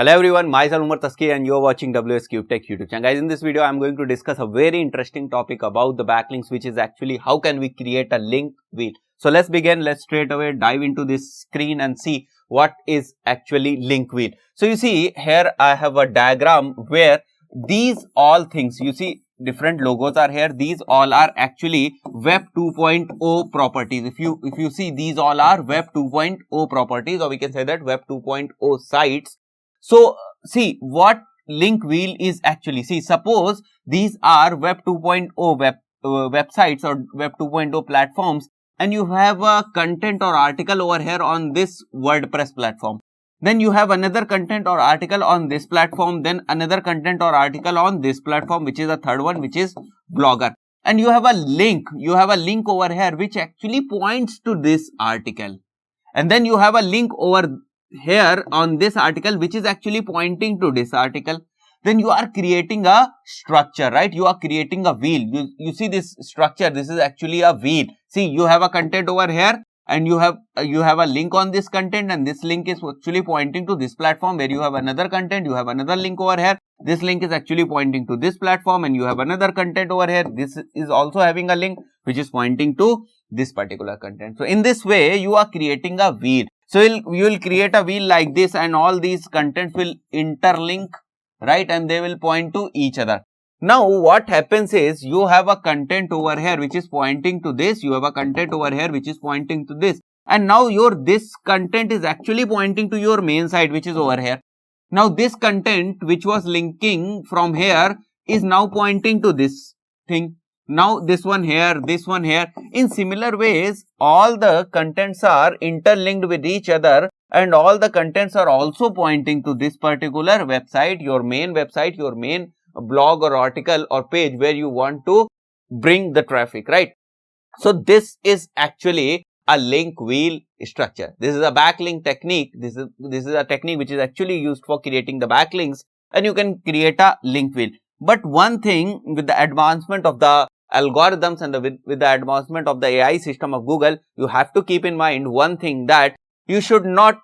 Hello everyone, myself Umar Taski and you're watching WsCubeTech YouTube channel. Guys, in this video I'm going to discuss a very interesting topic about the backlinks, which is actually how can we create a link wheel. So let's begin. Let's straight away dive into this screen and see what is actually link wheel. So you see here I have a diagram where these all things, you see different logos are here. These all are actually web 2.0 properties. If you see, these all are web 2.0 properties, or we can say that web 2.0 sites. So see what link wheel is actually. See, suppose these are web 2.0 websites or web 2.0 platforms, and you have a content or article over here on this WordPress platform. Then you have another content or article on this platform, then another content or article on this platform, which is a third one, which is Blogger. And you have a link over here which actually points to this article. And then you have a link over here on this article which is actually pointing to this article. Then you are creating a structure, right? You are creating a wheel. You see this structure, this is actually a wheel. See, you have a content over here and you have a link on this content, and this link is actually pointing to this platform where you have another content, you have another link over here. This link is actually pointing to this platform and you have another content over here. This is also having a link which is pointing to this particular content. So in this way you are creating a wheel. So you will create a wheel like this, and all these contents will interlink, right? And they will point to each other. Now what happens is, you have a content over here which is pointing to this, you have a content over here which is pointing to this, and now this content is actually pointing to your main site, which is over here. Now this content which was linking from here is now pointing to this thing. Now this one here, this one here. In similar ways, all the contents are interlinked with each other, and all the contents are also pointing to this particular website, your main blog or article or page where you want to bring the traffic, right? So this is actually a link wheel structure. This is a backlink technique. This is a technique which is actually used for creating the backlinks, and you can create a link wheel. But one thing, with the advancement of the algorithms and with the advancement of the AI system of Google, you have to keep in mind one thing, that you should not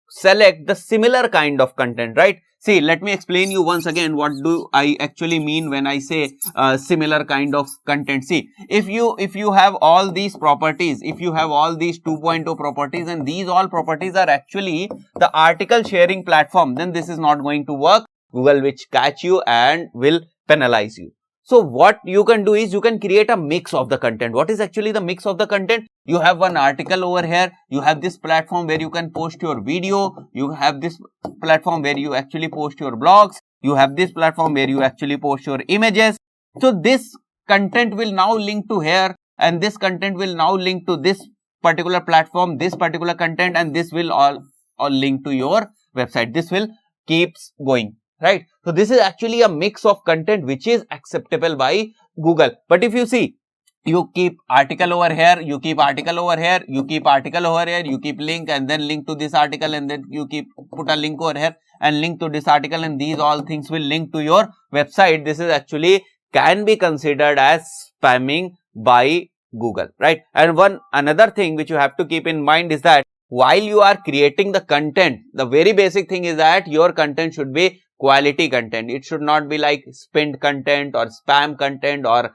select the similar kind of content, right? See, let me explain you once again what do I actually mean when I say similar kind of content. See, if you have all these properties, if you have all these 2.0 properties, and these all properties are actually the article sharing platform, then this is not going to work. Google will catch you and will penalize you. So what you can do is, you can create a mix of the content. What is actually the mix of the content? You have one article over here, you have this platform where you can post your video, you have this platform where you actually post your blogs, you have this platform where you actually post your images. So this content will now link to here, and this content will now link to this particular platform, this particular content, and this will all link to your website. This will keeps going, right? So this is actually a mix of content which is acceptable by Google. But if you see, you keep article over here, you keep article over here, you keep article over here, you keep link and then link to this article, and then you put a link over here and link to this article, and these all things will link to your website. This is actually can be considered as spamming by Google, right? And another thing which you have to keep in mind is that while you are creating the content, the very basic thing is that your content should be quality content. It should not be like spent content or spam content or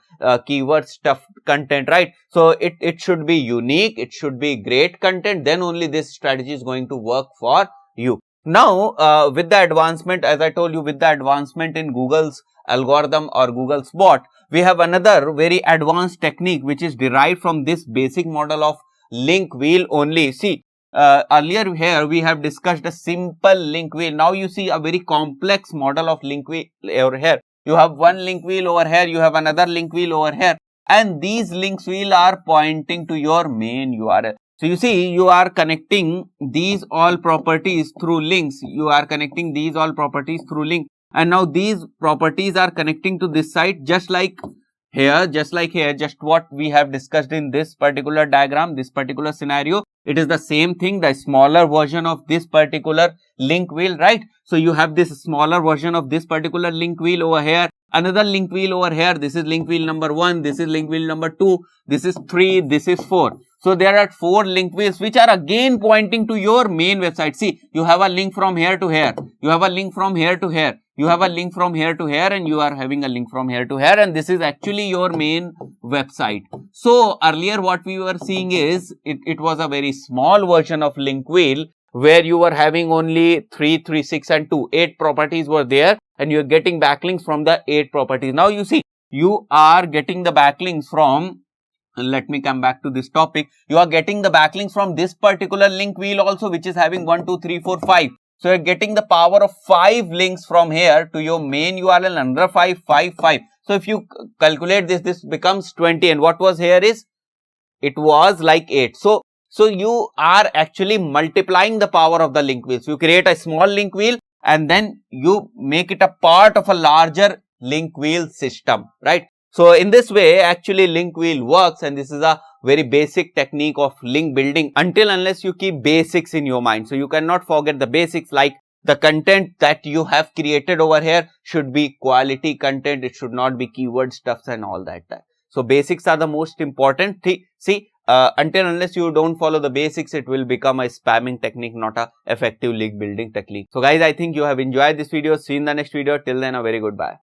keyword stuff content, right? So it should be unique, it should be great content, then only this strategy is going to work for you. Now with the advancement, as I told you, with the advancement in Google's algorithm or Google's bot, we have another very advanced technique which is derived from this basic model of link wheel only. See, earlier here we have discussed a simple link wheel. Now you see a very complex model of link wheel over here. You have one link wheel over here, you have another link wheel over here, and these links wheel are pointing to your main URL. So you see, you are connecting these all properties through links. You are connecting these all properties through link, and now these properties are connecting to this site, just like here, just like here, just what we have discussed in this particular diagram, this particular scenario, it is the same thing, the smaller version of this particular link wheel, right? So you have this smaller version of this particular link wheel over here, another link wheel over here. This is link wheel number 1, this is link wheel number 2, this is 3, this is 4. So there are 4 link wheels which are again pointing to your main website. See, you have a link from here to here, you have a link from here to here, you have a link from here to here, and you are having a link from here to here, and this is actually your main website. So earlier what we were seeing is, it was a very small version of link wheel where you were having only 3, 3, 6 and 2, 8 properties were there, and you are getting backlinks from the 8 properties. Now you see, you are getting the backlinks from, let me come back to this topic, you are getting the backlinks from this particular link wheel also, which is having 1, 2, 3, 4, 5. So you're getting the power of 5 links from here to your main URL, another 5, 5, 5. So if you calculate this, this becomes 20, and what was here is, it was like 8. So you are actually multiplying the power of the link wheels. You create a small link wheel and then you make it a part of a larger link wheel system, right? So in this way, actually link wheel works, and this is a very basic technique of link building, unless you keep basics in your mind. So you cannot forget the basics, like the content that you have created over here should be quality content. It should not be keyword stuffs and all that. So basics are the most important thing. See, unless you don't follow the basics, it will become a spamming technique, not a effective link building technique. So guys, I think you have enjoyed this video. See you in the next video. Till then, a very good bye.